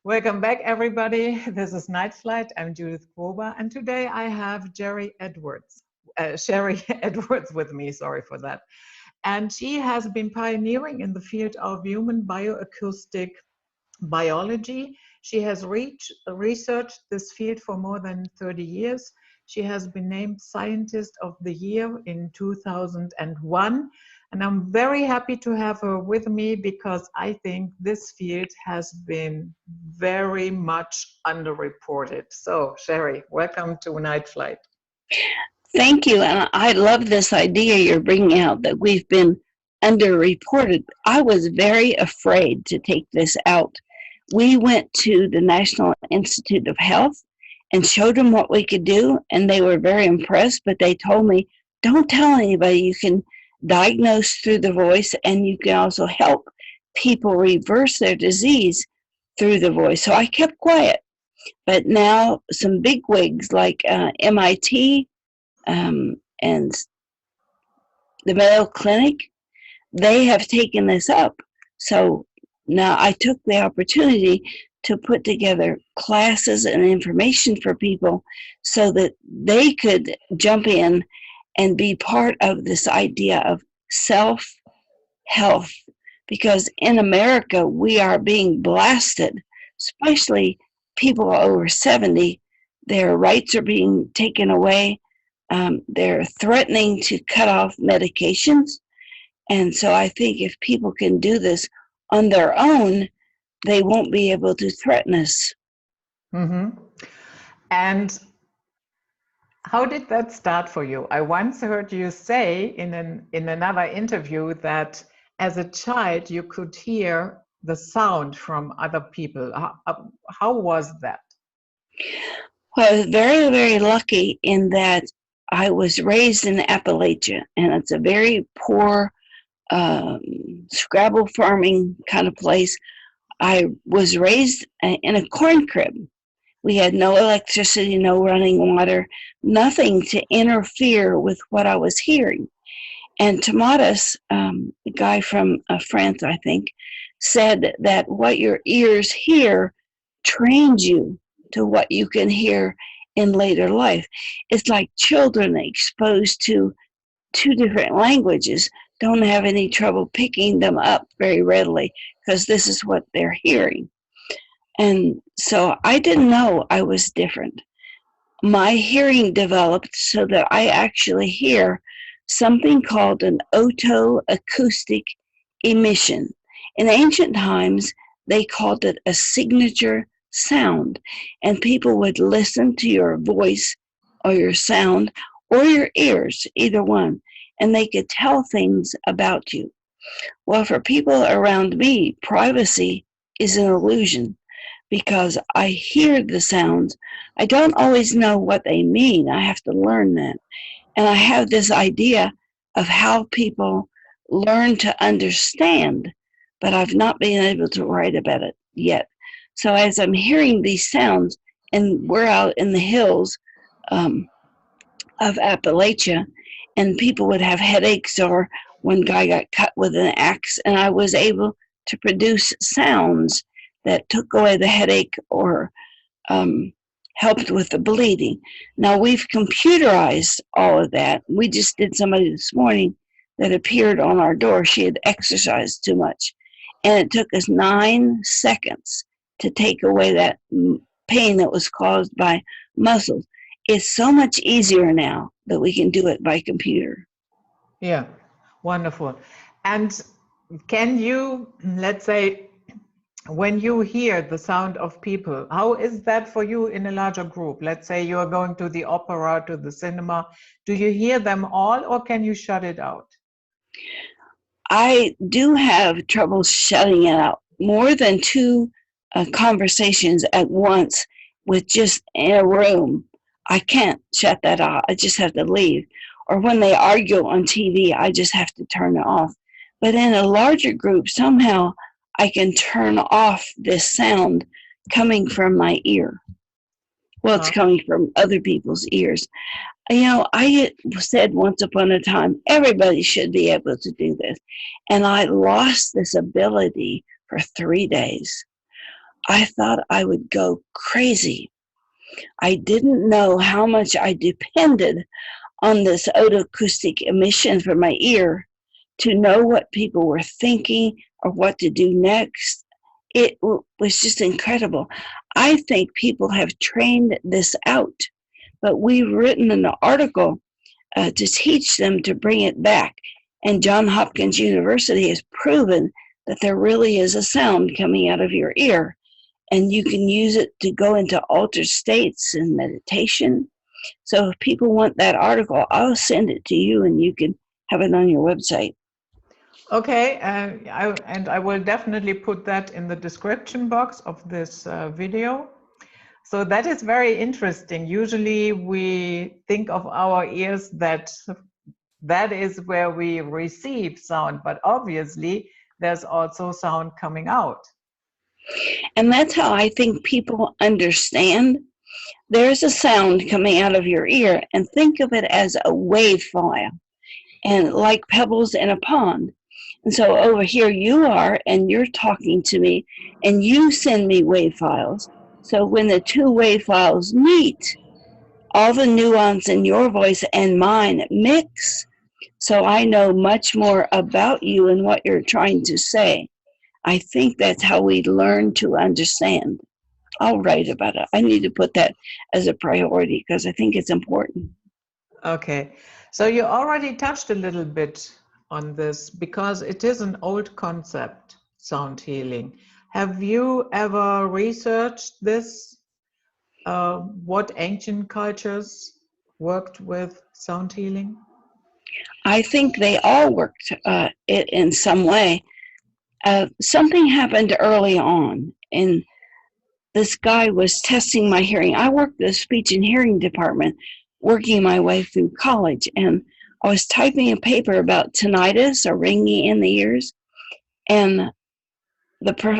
Welcome back, everybody. This is Night Flight. I'm Judith Grober, and today I have Sharry Edwards with me. Sorry for that. And she has been pioneering in the field of human bioacoustic biology. She has researched this field for more than 30 years. She has been named Scientist of the Year in 2001. And I'm very happy to have her with me because I think this field has been very much underreported. So, Sharry, welcome to Night Flight. Thank you. And I love this idea you're bringing out that we've been underreported. I was very afraid to take this out. We went to the National Institute of Health and showed them what we could do, and they were very impressed, but they told me, don't tell anybody. You can diagnose through the voice, and you can also help people reverse their disease through the voice. So I kept quiet. But now some big wigs like MIT and the Mayo Clinic, they have taken this up. So now I took the opportunity to put together classes and information for people so that they could jump in and be part of this idea of self-health. Because in America, we are being blasted, especially people over 70. Their rights are being taken away. They're threatening to cut off medications. And so I think if people can do this on their own, they won't be able to threaten us. Mm-hmm. And how did that start for you? I once heard you say in another interview that as a child you could hear the sound from other people. How was that? Well, I was very, very lucky in that I was raised in Appalachia, and it's a very poor scrabble farming kind of place. I was raised in a corn crib. We had no electricity, no running water, nothing to interfere with what I was hearing. And Tomatis, a guy from France, I think, said that what your ears hear trains you to what you can hear in later life. It's like children exposed to two different languages don't have any trouble picking them up very readily because this is what they're hearing. And so I didn't know I was different. My hearing developed so that I actually hear something called an otoacoustic emission. In ancient times, they called it a signature sound, and people would listen to your voice or your sound or your ears, either one, and they could tell things about you. Well, for people around me, privacy is an illusion because I hear the sounds. I don't always know what they mean. I have to learn that. And I have this idea of how people learn to understand, but I've not been able to write about it yet. So as I'm hearing these sounds, and we're out in the hills of Appalachia, and people would have headaches, or one guy got cut with an axe, and I was able to produce sounds that took away the headache or helped with the bleeding. Now we've computerized all of that. We just did somebody this morning that appeared on our door. She had exercised too much, and it took us 9 seconds to take away that pain that was caused by muscles. It's so much easier now that we can do it by computer. Yeah, wonderful. And can you, let's say, when you hear the sound of people, how is that for you in a larger group? Let's say you're going to the opera, to the cinema. Do you hear them all, or can you shut it out? I do have trouble shutting it out. More than 2 conversations at once with just in a room, I can't shut that off. I just have to leave. Or when they argue on TV, I just have to turn it off. But in a larger group, somehow I can turn off this sound coming from my ear. Well, it's coming from other people's ears. You know, I said once upon a time, everybody should be able to do this. And I lost this ability for 3 days. I thought I would go crazy. I didn't know how much I depended on this otoacoustic emission from my ear to know what people were thinking or what to do next. It was just incredible. I think people have trained this out, but we've written an article to teach them to bring it back. And Johns Hopkins University has proven that there really is a sound coming out of your ear, and you can use it to go into altered states and meditation. So if people want that article, I'll send it to you and you can have it on your website. Okay, I will definitely put that in the description box of this video. So that is very interesting. Usually we think of our ears that is where we receive sound, but obviously there's also sound coming out. And that's how I think people understand. There's a sound coming out of your ear, and think of it as a wave file, and like pebbles in a pond. And so over here you are, and you're talking to me, and you send me wave files. So when the two wave files meet, all the nuance in your voice and mine mix. So I know much more about you and what you're trying to say. I think that's how we learn to understand. I'll write about it. I need to put that as a priority because I think it's important. Okay, so you already touched a little bit on this because it is an old concept, sound healing. Have you ever researched this? What ancient cultures worked with sound healing? I think they all worked it in some way. Something happened early on, and this guy was testing my hearing. I worked the speech and hearing department, working my way through college, and I was typing a paper about tinnitus or ringing in the ears, and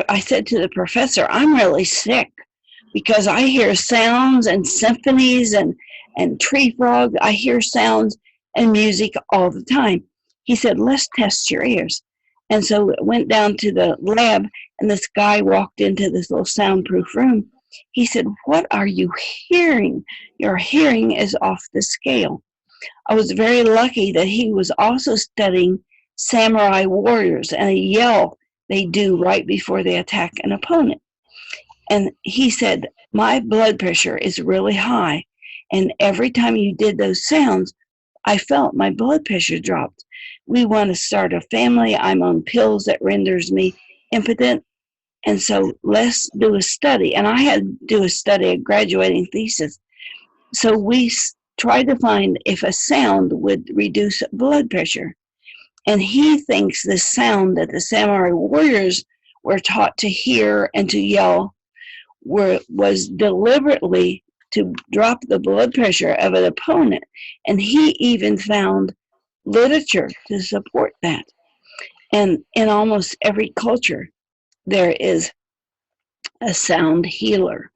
I said to the professor, I'm really sick because I hear sounds and symphonies and tree frog. I hear sounds and music all the time. He said, let's test your ears. And so it went down to the lab, and this guy walked into this little soundproof room. He said, what are you hearing? Your hearing is off the scale. I was very lucky that he was also studying samurai warriors and a yell they do right before they attack an opponent. And he said, my blood pressure is really high. And every time you did those sounds, I felt my blood pressure dropped. We want to start a family. I'm on pills that renders me impotent. And so let's do a study. And I had to do a study, a graduating thesis. So we tried to find if a sound would reduce blood pressure. And he thinks the sound that the samurai warriors were taught to hear and to yell was deliberately to drop the blood pressure of an opponent. And he even found literature to support that. And in almost every culture, there is a sound healer.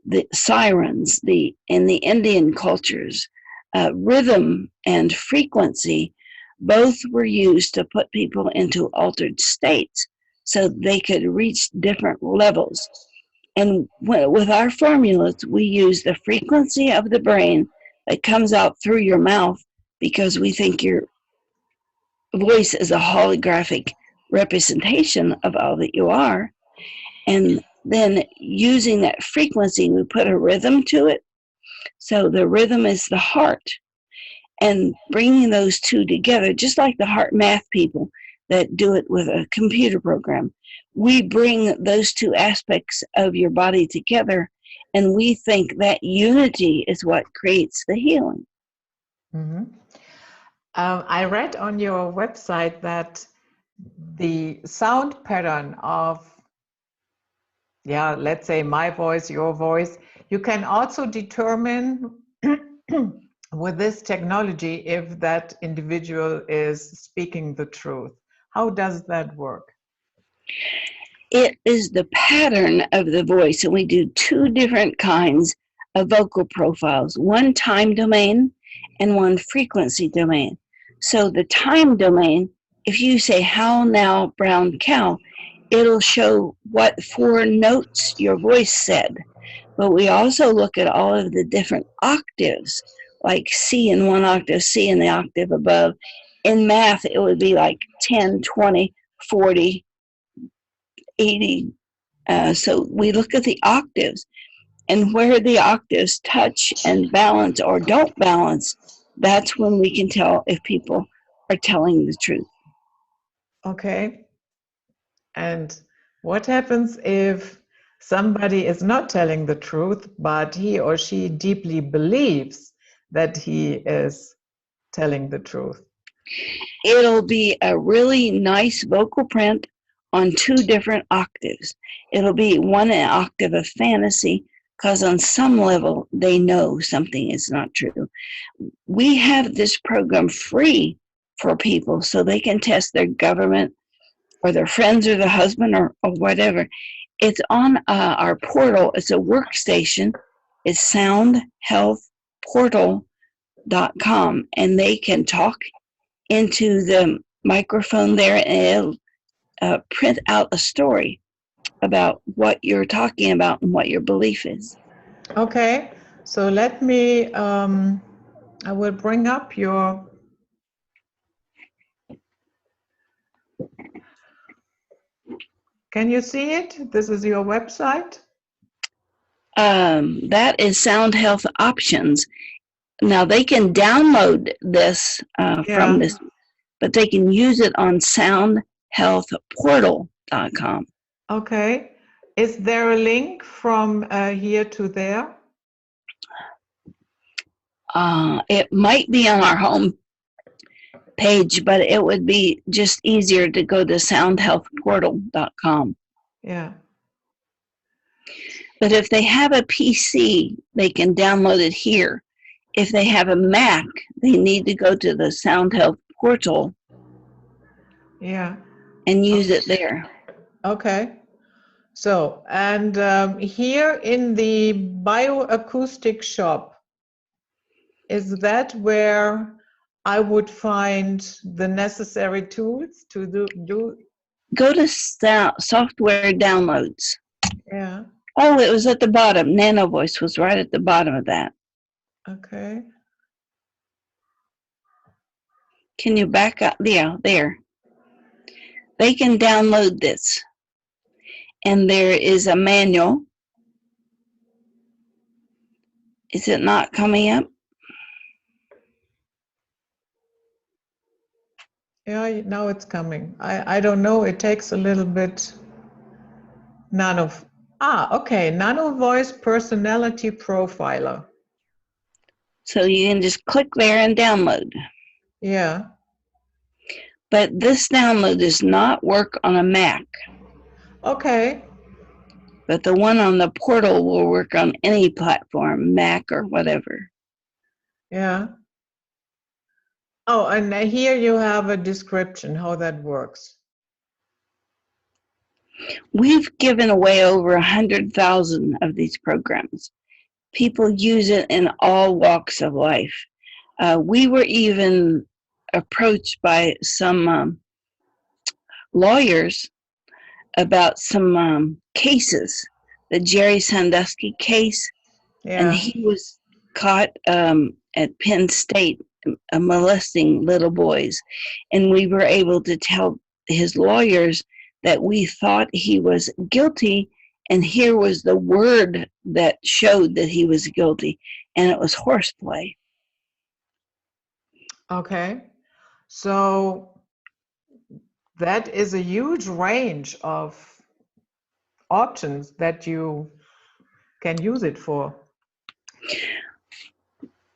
The sirens, in the Indian cultures, rhythm and frequency, both were used to put people into altered states so they could reach different levels. And with our formulas, we use the frequency of the brain that comes out through your mouth because we think your voice is a holographic representation of all that you are. And then using that frequency, we put a rhythm to it. So the rhythm is the heart. And bringing those two together, just like the heart math people that do it with a computer program, we bring those two aspects of your body together, and we think that unity is what creates the healing. Mm-hmm. I read on your website that the sound pattern of, let's say my voice, your voice, you can also determine with this technology if that individual is speaking the truth. How does that work? It is the pattern of the voice, and we do two different kinds of vocal profiles, one time domain and one frequency domain. So the time domain, if you say how now brown cow, it'll show what 4 notes your voice said. But we also look at all of the different octaves, like C in one octave, C in the octave above. In math, it would be like 10, 20, 40, 80. So we look at the octaves, and where the octaves touch and balance or don't balance, that's when we can tell if people are telling the truth. Okay. And what happens if somebody is not telling the truth, but he or she deeply believes that he is telling the truth? It'll be a really nice vocal print on 2 different octaves. It'll be one octave of fantasy, because on some level they know something is not true. We have this program free for people so they can test their government or their friends or their husband or whatever. It's on our portal. It's a workstation. It's soundhealthportal.com, and they can talk into the microphone there, and it'll print out a story about what you're talking about and what your belief is. Okay, so let me, I will bring up your, can you see it? This is your website? That is Sound Health Options. Now they can download this from this, but they can use it on soundhealthportal.com. Okay. Is there a link from here to there? It might be on our home page, but it would be just easier to go to soundhealthportal.com. Yeah. But if they have a PC, they can download it here. If they have a Mac, they need to go to the Sound Health portal. Yeah. And use it there. Okay. So, and here in the bioacoustic shop, is that where I would find the necessary tools to do? Go to software downloads. Yeah. Oh, it was at the bottom. Nano Voice was right at the bottom of that. Okay. Can you back up? Yeah, there. They can download this. And there is a manual. Is it not coming up? Yeah, now it's coming. I don't know. It takes a little bit. Okay. Nano Voice Personality Profiler. So you can just click there and download. Yeah. But this download does not work on a Mac. Okay. But the one on the portal will work on any platform, Mac or whatever. Yeah. Oh, and here you have a description how that works. We've given away over 100,000 of these programs. People use it in all walks of life. We were even approached by some lawyers about some cases, the Jerry Sandusky case, and he was caught at Penn State molesting little boys, and we were able to tell his lawyers that we thought he was guilty, and here was the word that showed that he was guilty, and it was horseplay. Okay, so that is a huge range of options that you can use it for.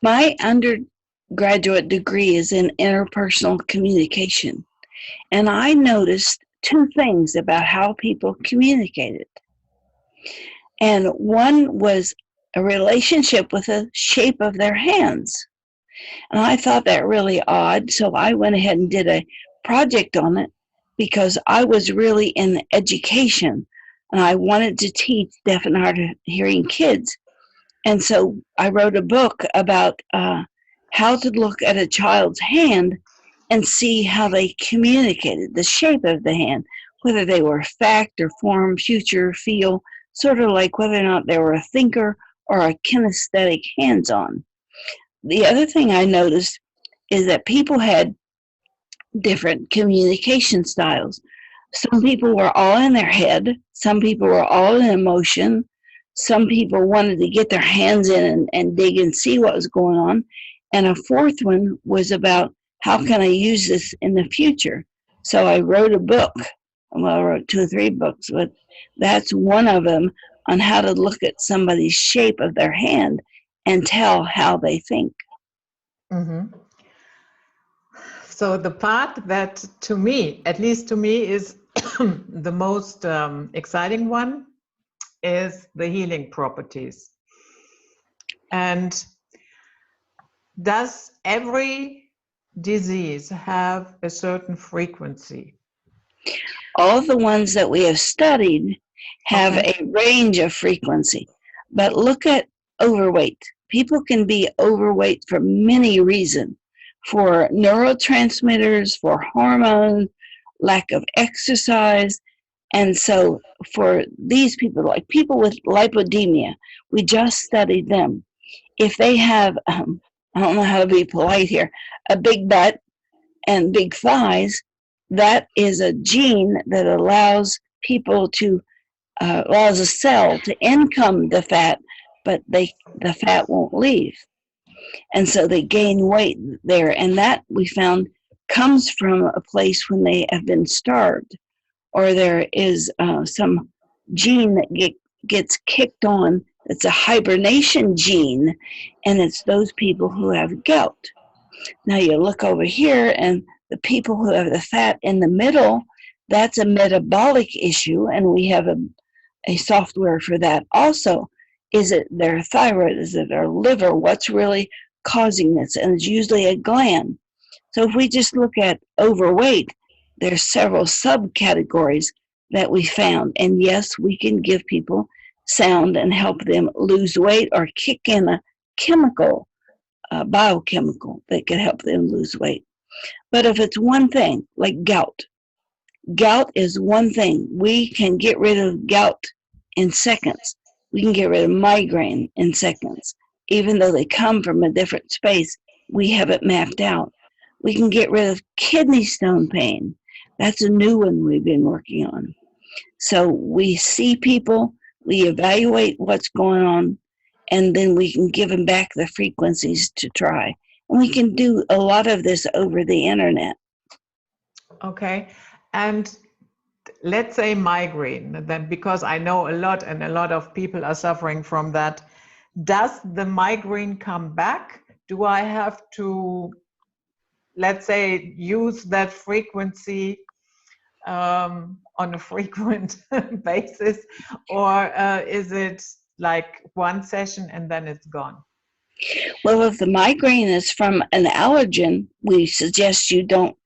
My undergraduate degree is in interpersonal communication, and I noticed 2 things about how people communicated. And one was a relationship with the shape of their hands. And I thought that really odd, so I went ahead and did a project on it because I was really in education and I wanted to teach deaf and hard of hearing kids. And so I wrote a book about how to look at a child's hand and see how they communicated, the shape of the hand, whether they were fact or form, future, feel, sort of like whether or not they were a thinker or a kinesthetic hands-on. The other thing I noticed is that people had different communication styles. Some people were all in their head, some people were all in emotion, some people wanted to get their hands in and dig and see what was going on, and a fourth one was about how can I use this in the future. So I wrote a book. Well, I wrote 2 or 3 books, but that's one of them on how to look at somebody's shape of their hand and tell how they think. Mm-hmm. So the part that to me, at least to me, is the most exciting one is the healing properties. And does every disease have a certain frequency? All the ones that we have studied have Okay. a range of frequency, but look at overweight. People can be overweight for many reasons, for neurotransmitters, for hormones, lack of exercise. And so for these people, like people with lipodemia, we just studied them. If they have, I don't know how to be polite here, a big butt and big thighs, that is a gene that allows people to, allows a cell to income the fat, but the fat won't leave. And so they gain weight there. And that we found comes from a place when they have been starved, or there is some gene that gets kicked on. It's a hibernation gene, and it's those people who have gout. Now you look over here, and the people who have the fat in the middle, that's a metabolic issue, and we have a software for that also. Is it their thyroid? Is it their liver? What's really causing this? And it's usually a gland. So if we just look at overweight, there's several subcategories that we found. And yes, we can give people sound and help them lose weight or kick in a chemical, biochemical that can help them lose weight. But if it's one thing, like gout is one thing. We can get rid of gout in seconds. We can get rid of migraine in seconds. Even though they come from a different space, we have it mapped out. We can get rid of kidney stone pain. That's a new one we've been working on. So we see people, we evaluate what's going on, and then we can give them back the frequencies to try. And we can do a lot of this over the internet. Okay. And let's say migraine, then, because I know a lot and a lot of people are suffering from that. Does the migraine come back? Do I have to, let's say, use that frequency on a frequent basis, or is it like one session and then it's gone? Well, if the migraine is from an allergen, we suggest you don't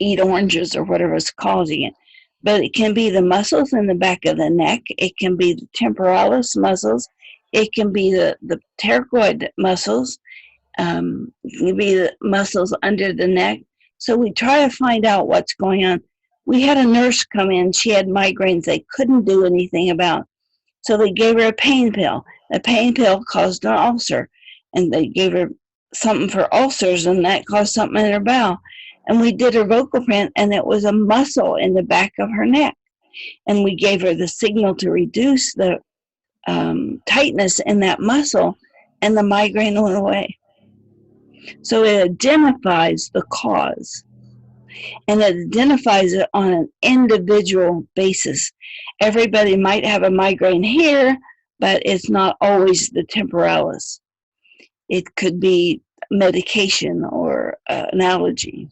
eat oranges or whatever's causing it. But it can be the muscles in the back of the neck. It can be the temporalis muscles. It can be the pterygoid muscles. It can be the muscles under the neck. So we try to find out what's going on. We had a nurse come in. She had migraines they couldn't do anything about. So they gave her a pain pill. The pain pill caused an ulcer. And they gave her something for ulcers, and that caused something in her bowel. And we did her vocal print, and it was a muscle in the back of her neck. And we gave her the signal to reduce the tightness in that muscle, and the migraine went away. So it identifies the cause, and it identifies it on an individual basis. Everybody might have a migraine here, but it's not always the temporalis. It could be medication or an allergy.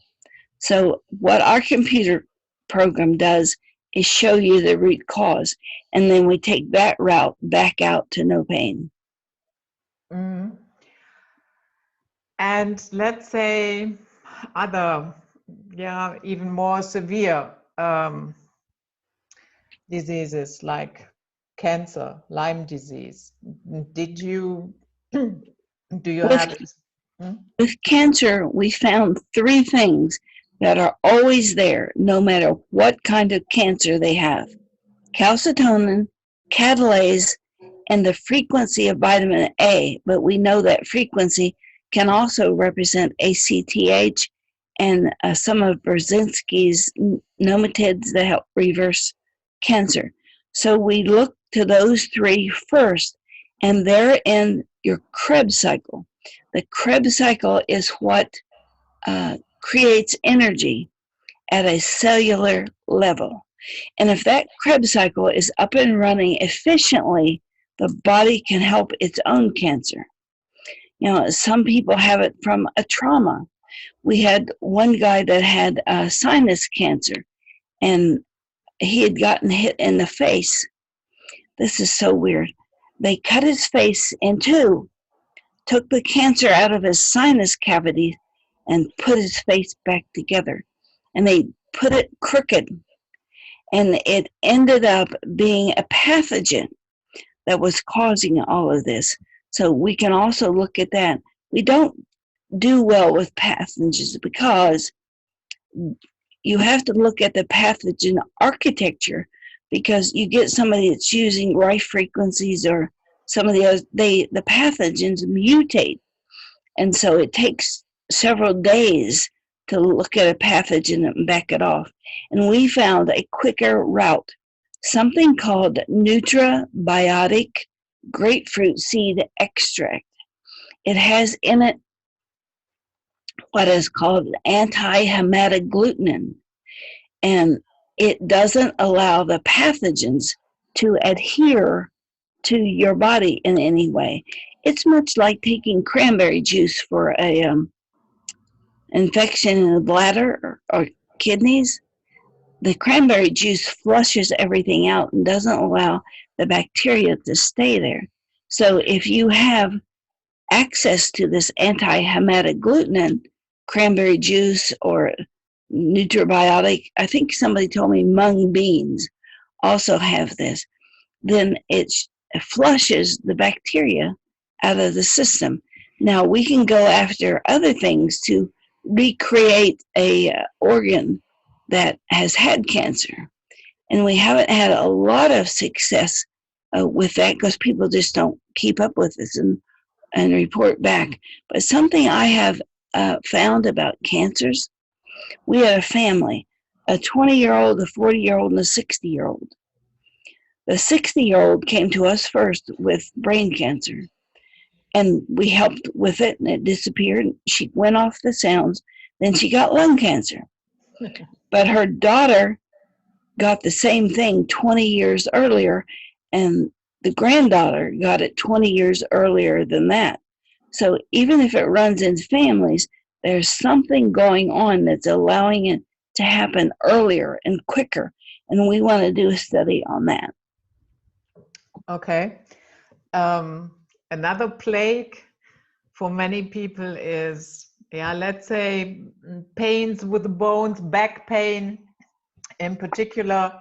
So what our computer program does is show you the root cause, and then we take that route back out to no pain. Mm. And let's say other, even more severe diseases like cancer, Lyme disease. Did you, do you have it? With cancer, we found 3 things that are always there, no matter what kind of cancer they have. Calcitonin, catalase, and the frequency of vitamin A, but we know that frequency can also represent ACTH and some of Brzezinski's nematodes that help reverse cancer. So we look to those three first, and they're in your Krebs cycle. The Krebs cycle is what creates energy at a cellular level. And if that Krebs cycle is up and running efficiently, the body can help its own cancer. You know, some people have it from a trauma. We had one guy that had sinus cancer, and he had gotten hit in the face. This is so weird. They cut his face in two, took the cancer out of his sinus cavity, and put his face back together. And they put it crooked. And it ended up being a pathogen that was causing all of this. So we can also look at that. We don't do well with pathogens because you have to look at the pathogen architecture, because you get somebody that's using right frequencies or some of the others, the pathogens mutate. And so it takes several days to look at a pathogen and back it off. And we found a quicker route, something called nutrabiotic grapefruit seed extract. It has in it what is called anti-hematoglutinin, and it doesn't allow the pathogens to adhere to your body in any way. It's much like taking cranberry juice for a infection in the bladder or kidneys. The cranberry juice flushes everything out and doesn't allow the bacteria to stay there. So if you have access to this anti-hematoglutinin, cranberry juice or nutrabiotic, I think somebody told me mung beans also have this, then it flushes the bacteria out of the system. Now we can go after other things to recreate a organ that has had cancer, and we haven't had a lot of success with that because people just don't keep up with this and report back. But something I have found about cancers, we had a family, a 20-year-old, a 40-year-old, and a 60-year-old. The 60-year-old came to us first with brain cancer, and we helped with it, and it disappeared. She went off the sounds. Then she got lung cancer. But her daughter got the same thing 20 years earlier, and the granddaughter got it 20 years earlier than that. So even if it runs in families, there's something going on that's allowing it to happen earlier and quicker, and we want to do a study on that. Okay. Another plague for many people is, let's say pains with the bones, back pain in particular.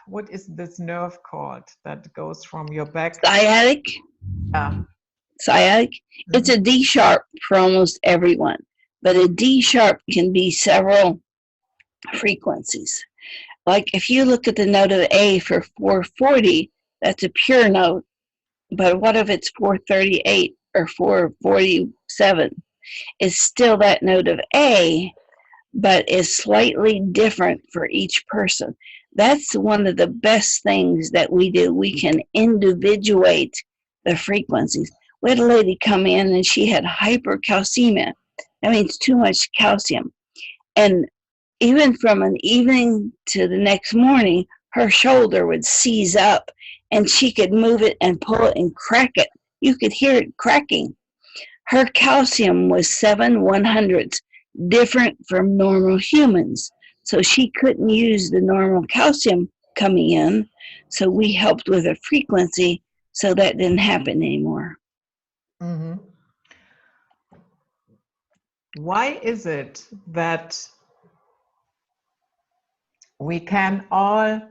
What is this nerve called that goes from your back? Sciatic? Yeah. Sciatic? Mm-hmm. It's a D sharp for almost everyone, but a D sharp can be several frequencies. Like if you look at the note of A for 440, that's a pure note. But what if it's 438 or 447? It's still that note of A, but is slightly different for each person. That's one of the best things that we do. We can individuate the frequencies. We had a lady come in and she had hypercalcemia. That means too much calcium. And even from an evening to the next morning, her shoulder would seize up and she could move it and pull it and crack it. You could hear it cracking. Her calcium was 7/100ths, different from normal humans. So she couldn't use the normal calcium coming in. So we helped with a frequency so that didn't happen anymore. Mm-hmm. Why is it that we can all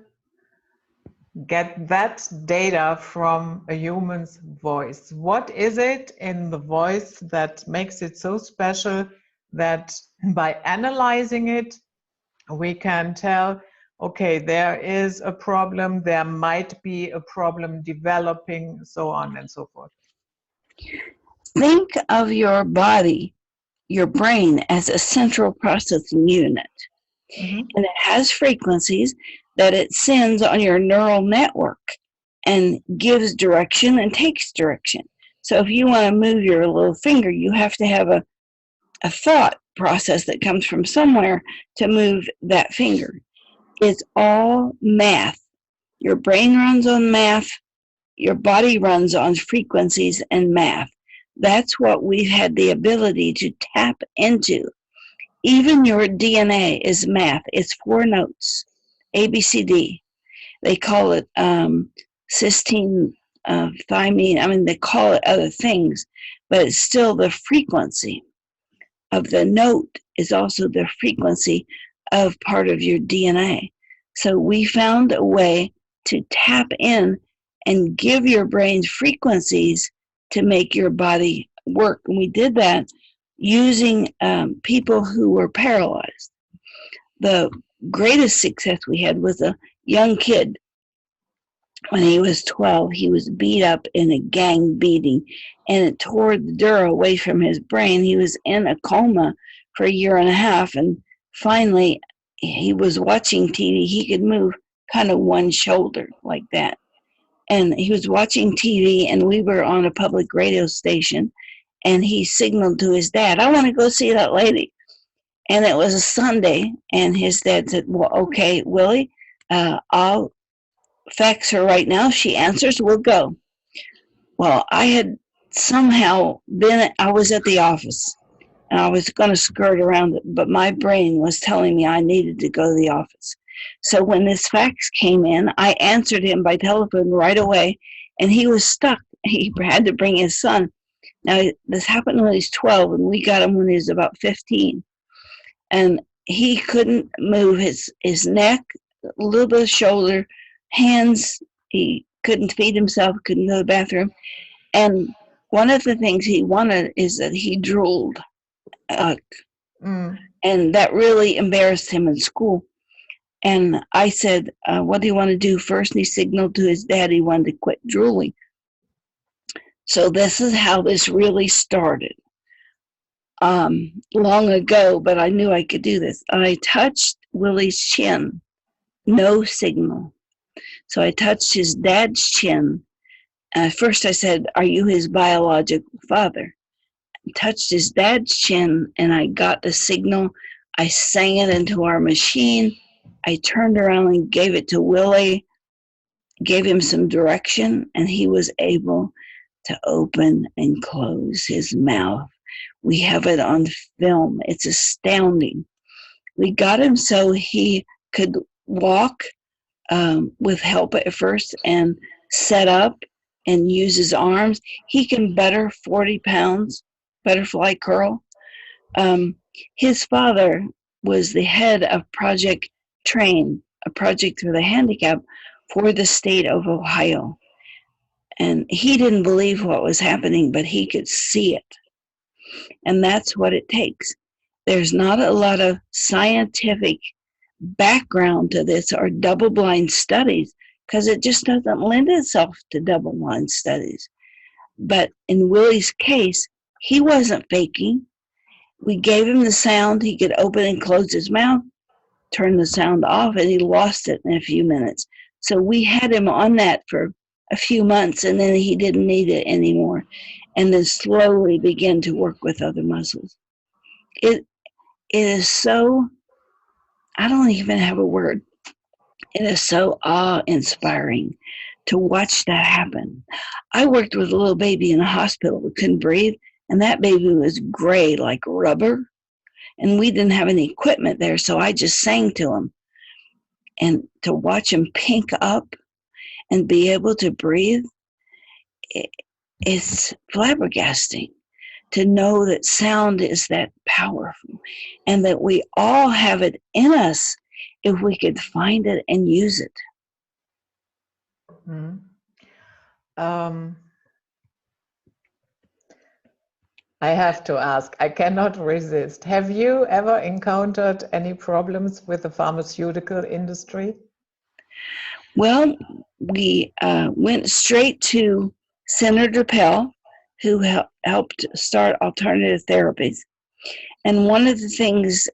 get that data from a human's voice? What is it in the voice that makes it so special that by analyzing it, we can tell, okay, there is a problem, there might be a problem developing, so on and so forth? Think of your body, your brain, as a central processing unit. And it has frequencies that it sends on your neural network and gives direction and takes direction. So if you want to move your little finger, you have to have a thought process that comes from somewhere to move that finger. It's all math. Your brain runs on math. Your body runs on frequencies and math. That's what we've had the ability to tap into. Even your DNA is math. It's 4 notes, A, B, C, D. They call it cysteine, thymine. I mean, they call it other things, but it's still the frequency of the note is also the frequency of part of your DNA. So we found a way to tap in and give your brain frequencies to make your body work. And we did that using people who were paralyzed. The greatest success we had was a young kid. When he was 12, he was beat up in a gang beating, and it tore the dura away from his brain. He was in a coma for 1.5 years, and finally he was watching TV. He could move kind of one shoulder like that. And he was watching TV, and we were on a public radio station, and he signaled to his dad, "I want to go see that lady." And it was a Sunday, and his dad said, "Well, okay, Willie, I'll fax her right now. If she answers, we'll go." Well, I had somehow I was at the office, and I was going to skirt around it, but my brain was telling me I needed to go to the office. So when this fax came in, I answered him by telephone right away, and he was stuck. He had to bring his son. Now, this happened when he was 12, and we got him when he was about 15. And he couldn't move his neck, a little bit of shoulder, hands. He couldn't feed himself, couldn't go to the bathroom. And one of the things he wanted is that he drooled. And that really embarrassed him in school. And I said, "What do you want to do first?" And he signaled to his dad he wanted to quit drooling. So this is how this really started. Long ago, but I knew I could do this. I touched Willie's chin, no signal. So I touched his dad's chin. First I said, "Are you his biological father?" I touched his dad's chin, and I got the signal. I sang it into our machine. I turned around and gave it to Willie, gave him some direction, and he was able to open and close his mouth. We have it on film. It's astounding. We got him so he could walk with help at first and set up and use his arms. He can better 40 pounds, butterfly curl. His father was the head of Project Train, a project for the handicapped for the state of Ohio. And he didn't believe what was happening, but he could see it. And that's what it takes. There's not a lot of scientific background to this or double-blind studies because it just doesn't lend itself to double-blind studies. But in Willie's case, he wasn't faking. We gave him the sound. He could open and close his mouth, turn the sound off, and he lost it in a few minutes. So we had him on that for a few months, and then he didn't need it anymore, and then slowly began to work with other muscles. It is so, I don't even have a word. It is so awe-inspiring to watch that happen. I worked with a little baby in a hospital who couldn't breathe, and that baby was gray like rubber, and we didn't have any equipment there, so I just sang to him. And to watch him pink up and be able to breathe, it's flabbergasting to know that sound is that powerful and that we all have it in us if we could find it and use it. Mm. Um, I have to ask, I cannot resist. Have you ever encountered any problems with the pharmaceutical industry? Well, we went straight to Senator Pell, who helped start alternative therapies. And one of the things,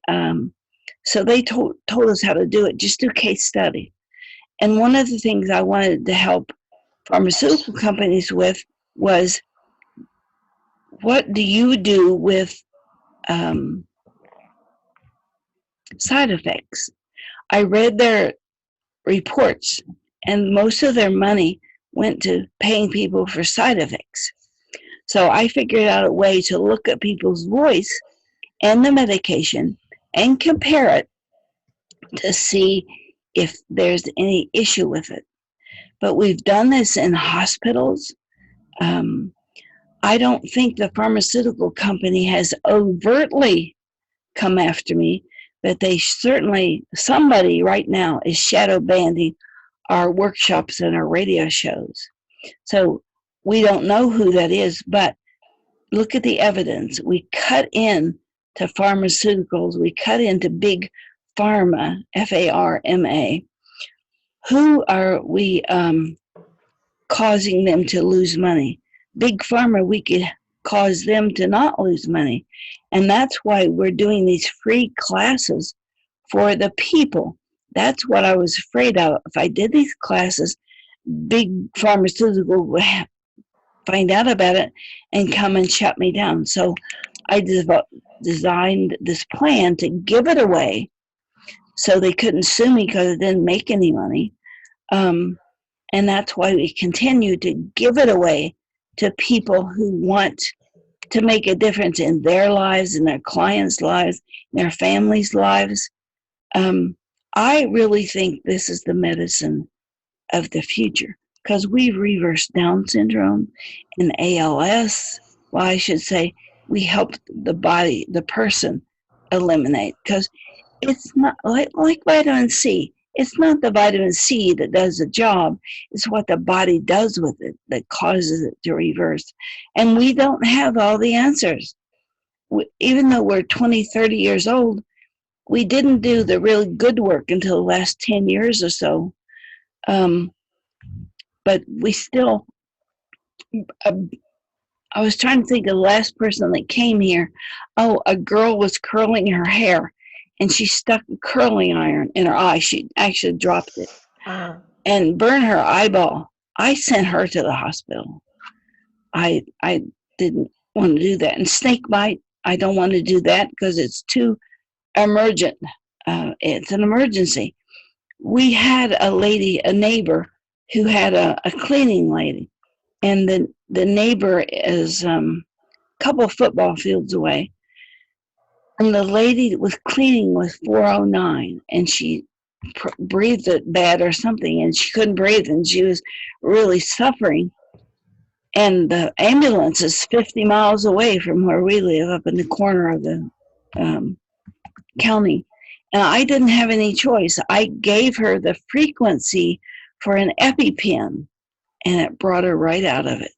so they told us how to do it, just do case study. And one of the things I wanted to help pharmaceutical companies with was, what do you do with side effects? I read their reports, and most of their money went to paying people for side effects. So I figured out a way to look at people's voice and the medication and compare it to see if there's any issue with it. But we've done this in hospitals. I don't think the pharmaceutical company has overtly come after me, but they certainly, somebody right now is shadow banning our workshops and our radio shows. So we don't know who that is, but look at the evidence. We cut in to pharmaceuticals, we cut into big pharma, Pharma. Who are we causing them to lose money? Big pharma, we could cause them to not lose money. And that's why we're doing these free classes for the people. That's what I was afraid of. If I did these classes, big pharmaceutical would find out about it and come and shut me down. So I designed this plan to give it away so they couldn't sue me because it didn't make any money. And that's why we continue to give it away to people who want to make a difference in their lives, in their clients' lives, in their families' lives. I really think this is the medicine of the future, because we've reversed Down syndrome and ALS. Well, I should say we helped the body, the person, eliminate, because it's not like vitamin C. It's not the vitamin C that does the job. It's what the body does with it that causes it to reverse. And we don't have all the answers. Even though we're 20, 30 years old, we didn't do the really good work until the last 10 years or so. But we still, I was trying to think of the last person that came here. Oh, a girl was curling her hair, and she stuck a curling iron in her eye. She actually dropped it and burned her eyeball. I sent her to the hospital. I didn't want to do that. And snake bite, I don't want to do that because it's too emergent. It's an emergency. We had a neighbor who had a cleaning lady, and the neighbor is a couple of football fields away, and the lady was cleaning with 409, and she breathed it bad or something, and she couldn't breathe, and she was really suffering. And the ambulance is 50 miles away from where we live, up in the corner of the county. And I didn't have any choice. I gave her the frequency for an EpiPen, and it brought her right out of it.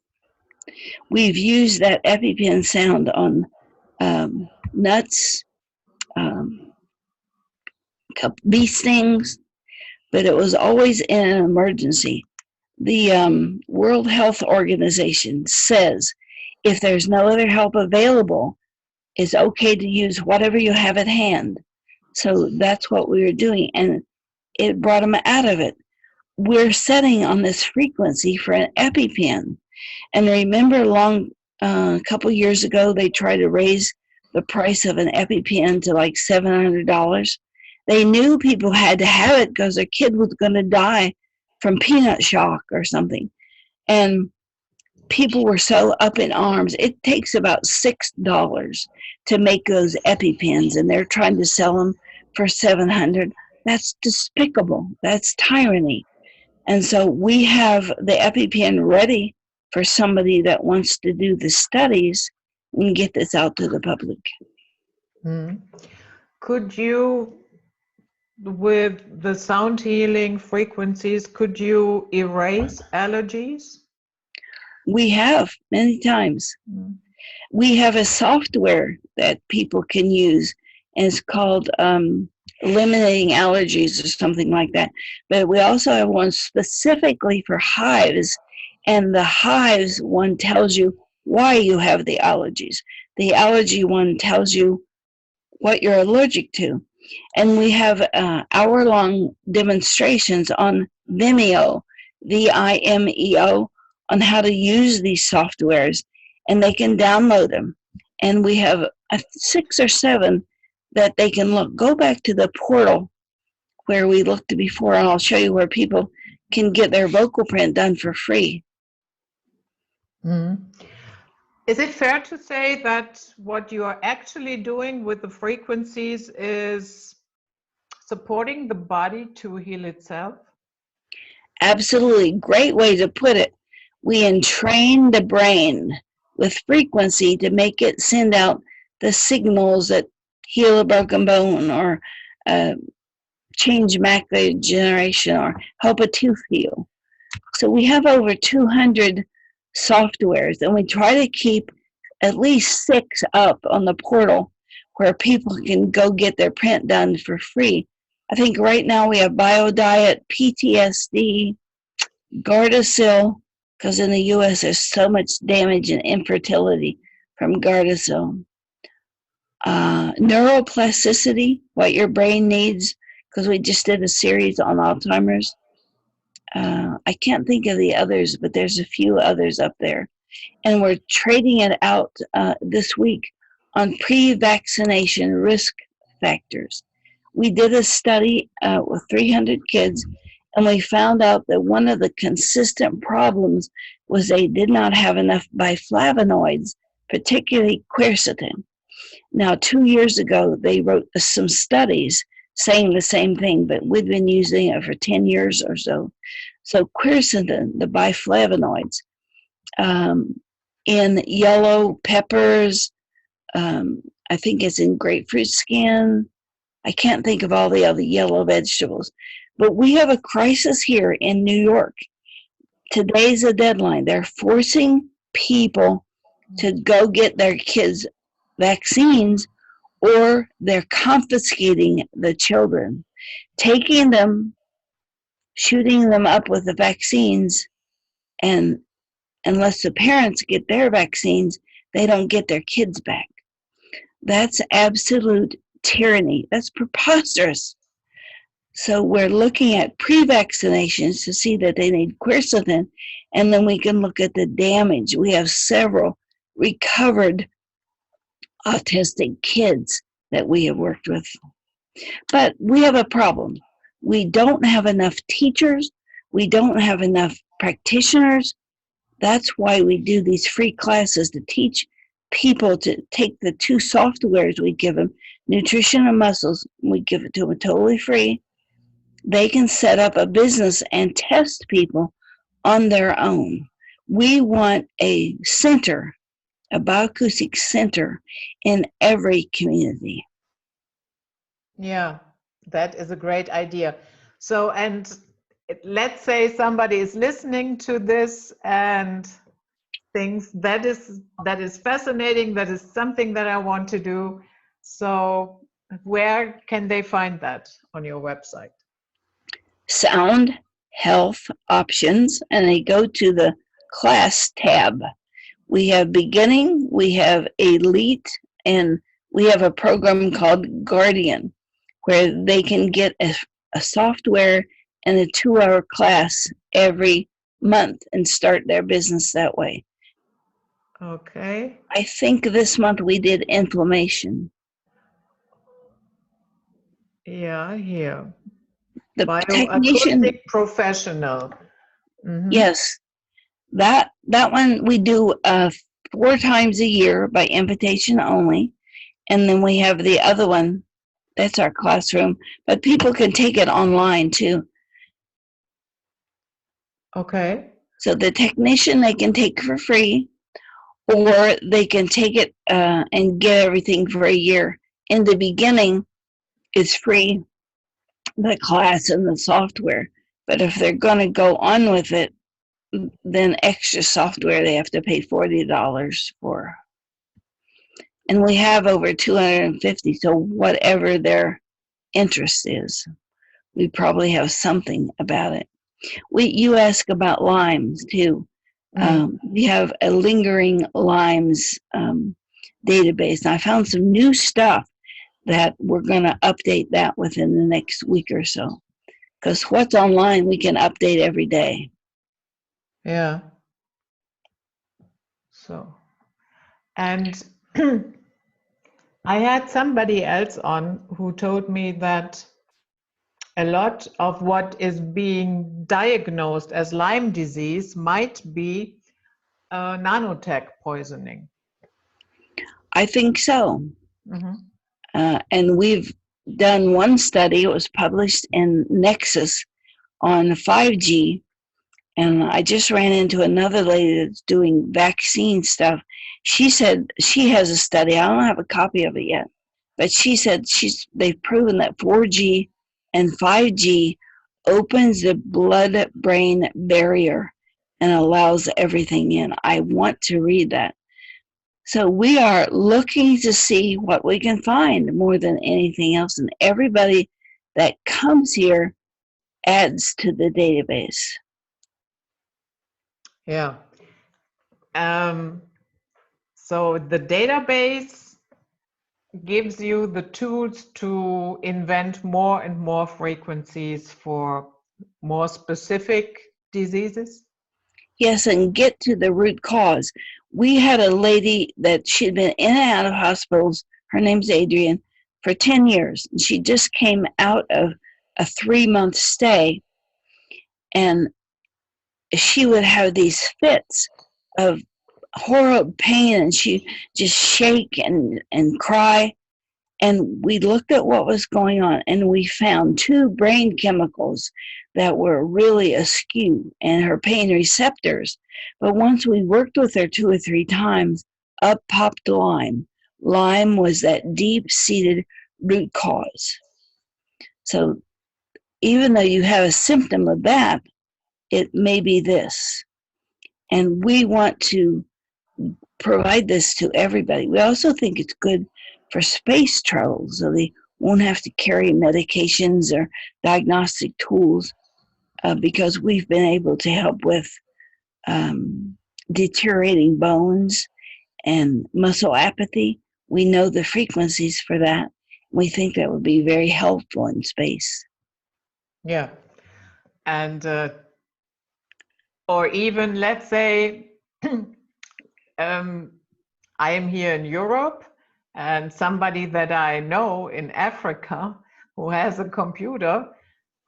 We've used that EpiPen sound on nuts, bee stings, but it was always in an emergency. The World Health Organization says if there's no other help available, it's okay to use whatever you have at hand. So that's what we were doing, and it brought them out of it. We're setting on this frequency for an EpiPen. And remember, a couple years ago, they tried to raise the price of an EpiPen to like $700. They knew people had to have it because their kid was going to die from peanut shock or something. And people were so up in arms. It takes about $6 to make those EpiPens, and they're trying to sell them for $700. That's despicable. That's tyranny. And so we have the EpiPen ready for somebody that wants to do the studies and get this out to the public. Could you with the sound healing frequencies, could you erase allergies? We have many times. Mm. We have a software that people can use, and it's called eliminating allergies or something like that. But we also have one specifically for hives, and the hives one tells you why you have the allergies. The allergy one tells you what you're allergic to. And we have hour-long demonstrations on Vimeo, Vimeo, on how to use these softwares, and they can download them. And we have 6 or 7 that they can look. Go back to the portal where we looked before, and I'll show you where people can get their vocal print done for free. Mm. Is it fair to say that what you are actually doing with the frequencies is supporting the body to heal itself? Absolutely. Great way to put it. We entrain the brain with frequency to make it send out the signals that heal a broken bone, or change macular degeneration, or help a tooth heal. So we have over 200 softwares, and we try to keep at least 6 up on the portal where people can go get their print done for free. I think right now we have BioDiet, PTSD, Gardasil, because in the U.S. there's so much damage and infertility from Gardasil. Neuroplasticity, what your brain needs, because we just did a series on Alzheimer's. I can't think of the others, but there's a few others up there. And we're trading it out this week on pre-vaccination risk factors. We did a study with 300 kids, and we found out that one of the consistent problems was they did not have enough biflavonoids, particularly quercetin. Now, 2 years ago, they wrote some studies saying the same thing, but we've been using it for 10 years or so. So quercetin, the biflavonoids, in yellow peppers, I think it's in grapefruit skin. I can't think of all the other yellow vegetables. But we have a crisis here in New York. Today's a deadline. They're forcing people to go get their kids vaccines, or they're confiscating the children, taking them, shooting them up with the vaccines, and unless the parents get their vaccines, they don't get their kids back. That's absolute tyranny. That's preposterous. So we're looking at pre-vaccinations to see that they need quercetin, and then we can look at the damage. We have several recovered autistic kids that we have worked with. But we have a problem. We don't have enough teachers. We don't have enough practitioners. That's why we do these free classes, to teach people to take the 2 softwares we give them, nutrition and muscles. We give it to them totally free. They can set up a business and test people on their own. We want a center, a bioacoustic center in every community. Yeah, that is a great idea. So, and let's say somebody is listening to this and thinks that is fascinating, that is something that I want to do. So where can they find that on your website? Sound Health Options, and they go to the class tab. We have beginning, we have elite, and we have a program called Guardian, where they can get a software and a 2-hour class every month and start their business that way. Okay. I think this month we did inflammation. Yeah, here. The BioAcoustic technician professional. Mm-hmm. Yes, that one we do 4 times a year by invitation only, and then we have the other one. That's our classroom, but people can take it online too. Okay. So the technician, they can take for free, or they can take it and get everything for a year. In the beginning, it's free, the class and the software. But if they're going to go on with it, then extra software they have to pay $40 for. And we have over 250, so whatever their interest is, we probably have something about it. You ask about limes too. We have a lingering limes database. And I found some new stuff that we're going to update that within the next week or so. Because what's online, we can update every day. Yeah. So, and I had somebody else on who told me that a lot of what is being diagnosed as Lyme disease might be nanotech poisoning. I think so. Mm-hmm. And we've done one study, it was published in Nexus on 5G. And I just ran into another lady that's doing vaccine stuff. She said she has a study. I don't have a copy of it yet, but she said they've proven that 4G and 5G opens the blood-brain barrier and allows everything in. I want to read that. So we are looking to see what we can find more than anything else. And everybody that comes here adds to the database. Yeah. So the database gives you the tools to invent more and more frequencies for more specific diseases? Yes, and get to the root cause. We had a lady that she'd been in and out of hospitals. Her name's Adrienne, for 10 years. And she just came out of a 3-month stay, and she would have these fits of horrible pain, and she just shake and cry. And we looked at what was going on, and we found 2 brain chemicals that were really askew in her pain receptors. But once we worked with her 2 or 3 times, up popped Lyme. Lyme was that deep-seated root cause. So even though you have a symptom of that, it may be this. And we want to provide this to everybody. We also think it's good for space travel, so they won't have to carry medications or diagnostic tools, because we've been able to help with deteriorating bones and muscle apathy. We know the frequencies for that. We think that would be very helpful in space. Yeah. And or even, let's say, I am here in Europe, and somebody that I know in Africa who has a computer,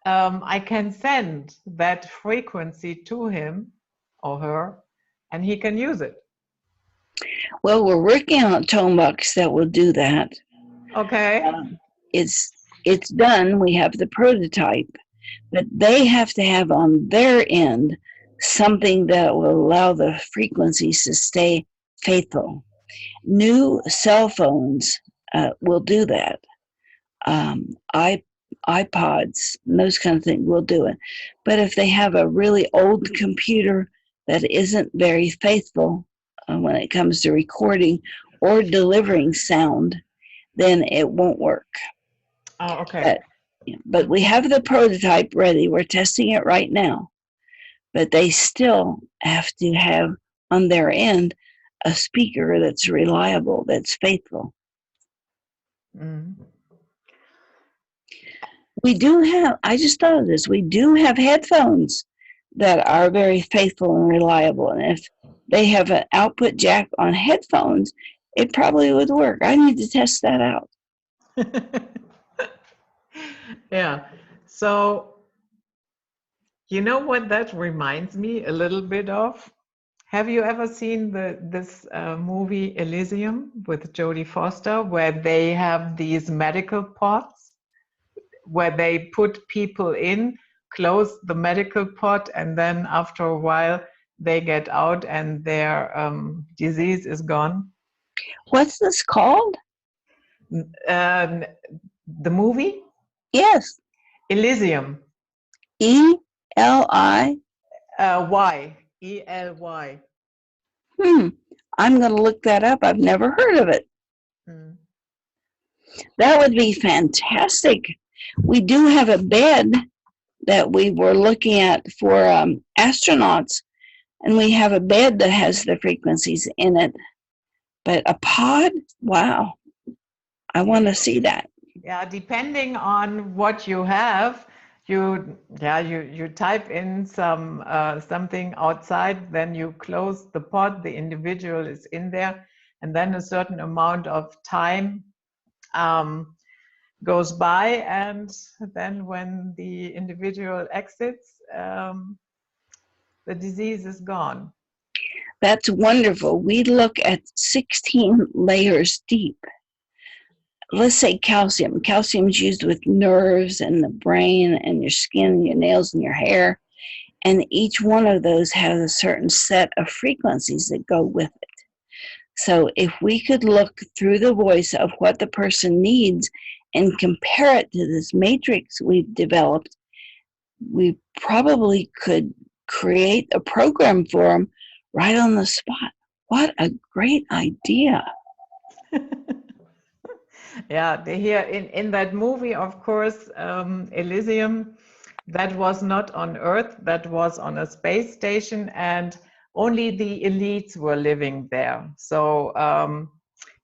I can send that frequency to him or her, and he can use it. Well, we're working on a tone box that will do that. Okay. It's done. We have the prototype, but they have to have on their end something that will allow the frequencies to stay faithful. New cell phones will do that. iPods, those kind of things will do it. But if they have a really old computer that isn't very faithful when it comes to recording or delivering sound, then it won't work. Oh, okay. But we have the prototype ready. We're testing it right now. But they still have to have on their end a speaker that's reliable, that's faithful. Mm. We do have, I just thought of this, we do have headphones that are very faithful and reliable. And if they have an output jack on headphones, it probably would work. I need to test that out. Yeah. So, you know what that reminds me a little bit of? Have you ever seen this movie Elysium with Jodie Foster, where they have these medical pods, where they put people in, close the medical pod, and then after a while they get out and their disease is gone? What's this called? The movie? Yes. Elysium. E-L-I? Y. E-L-Y. I'm going to look that up. I've never heard of it. Mm. That would be fantastic. We do have a bed that we were looking at for astronauts, and we have a bed that has the frequencies in it. But a pod, wow, I want to see that. Yeah, depending on what you have, you type in something outside, then you close the pod, the individual is in there, and then a certain amount of time goes by, and then when the individual exits, the disease is gone. That's wonderful. We look at 16 layers deep. Let's say calcium. Calcium is used with nerves and the brain and your skin and your nails and your hair. And each one of those has a certain set of frequencies that go with it. So if we could look through the voice of what the person needs and compare it to this matrix we've developed, we probably could create a program for them right on the spot. What a great idea. Yeah, here in that movie, of course, Elysium, that was not on Earth, that was on a space station, and only the elites were living there. So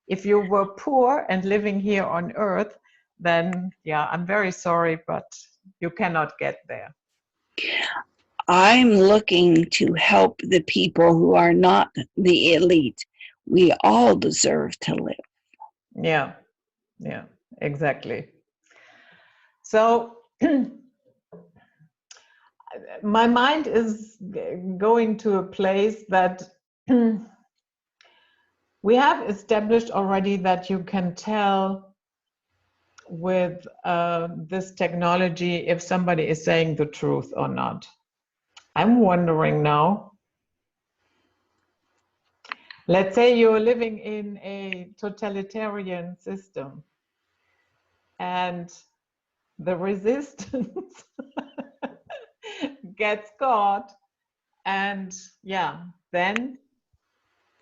if you were poor and living here on Earth, then yeah, I'm very sorry, but you cannot get there. I'm looking to help the people who are not the elite. We all deserve to live. Yeah, yeah, exactly. So my mind is going to a place that we have established already that you can tell with this technology if somebody is saying the truth or not. I'm wondering now, let's say you're living in a totalitarian system and the resistance gets caught, and yeah, then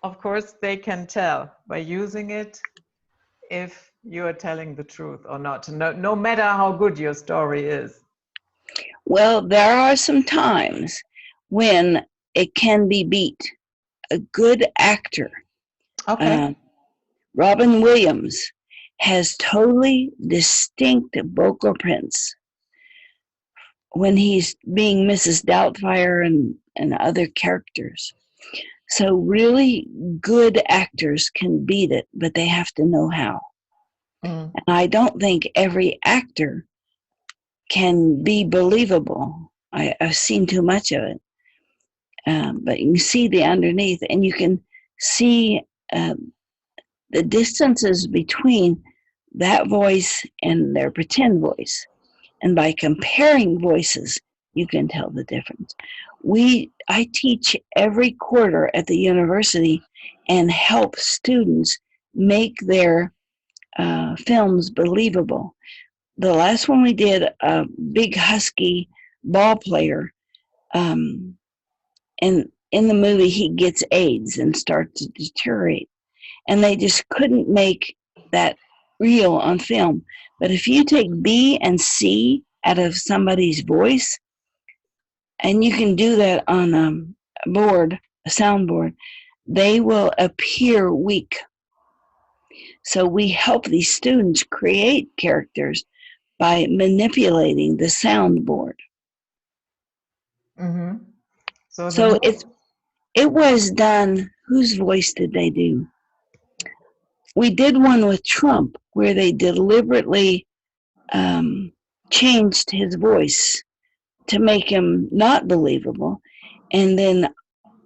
of course they can tell by using it if you are telling the truth or not, no matter how good your story is. Well, there are some times when it can be beat. A good actor, Okay. Robin Williams, has totally distinct vocal prints when he's being Mrs. Doubtfire and other characters. So really good actors can beat it, but they have to know how. And I don't think every actor can be believable. I've seen too much of it. But you can see the underneath, and you can see the distances between that voice and their pretend voice. And by comparing voices, you can tell the difference. I teach every quarter at the university and help students make their films believable. The last one we did, a big husky ball player, and in the movie he gets AIDS and starts to deteriorate. And they just couldn't make that real on film. But if you take B and C out of somebody's voice, and you can do that on a board, a soundboard, they will appear weak. So we help these students create characters by manipulating the soundboard. Mm-hmm. So it was done. Whose voice did they do? We did one with Trump where they deliberately changed his voice to make him not believable. And then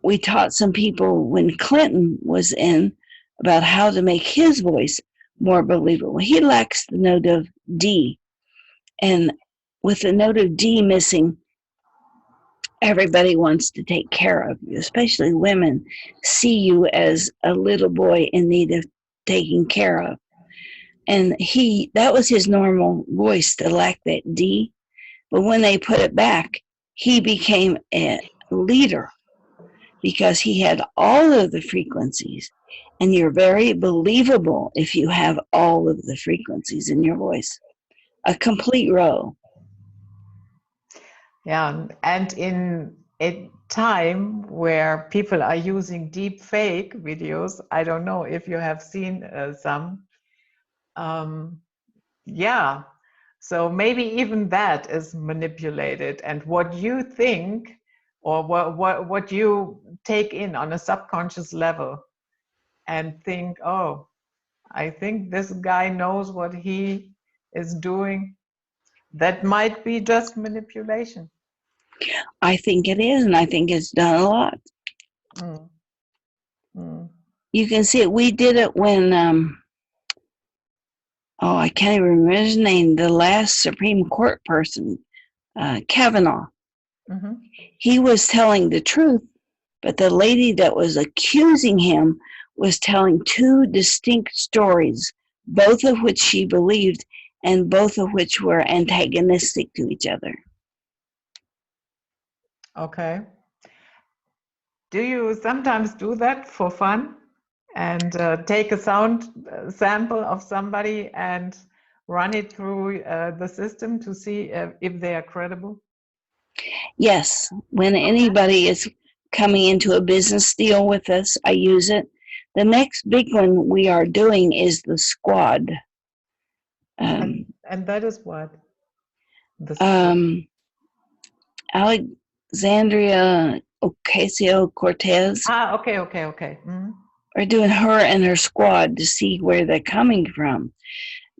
we taught some people when Clinton was in about how to make his voice more believable. He lacks the note of D. And with the note of D missing, everybody wants to take care of you, especially women see you as a little boy in need of taking care of. And that was his normal voice to lack that D. But when they put it back, he became a leader because he had all of the frequencies. And you're very believable if you have all of the frequencies in your voice. A complete row. Yeah, and in a time where people are using deep fake videos, I don't know if you have seen some. Yeah, so maybe even that is manipulated, and what you think or what you take in on a subconscious level and think, oh, I think this guy knows what he is doing. That might be just manipulation. I think it is, and I think it's done a lot. Mm. Mm. You can see it. We did it when, I can't even remember his name, the last Supreme Court person, Kavanaugh. Mm-hmm. He was telling the truth, but the lady that was accusing him was telling two distinct stories, both of which she believed and both of which were antagonistic to each other. Okay. Do you sometimes do that for fun and take a sound sample of somebody and run it through the system to see if they are credible? Yes, when anybody is coming into a business deal with us, I use it. The next big one we are doing is the squad. And that is what? The squad. Alexandria Ocasio-Cortez. Okay. Mm-hmm. We're doing her and her squad to see where they're coming from,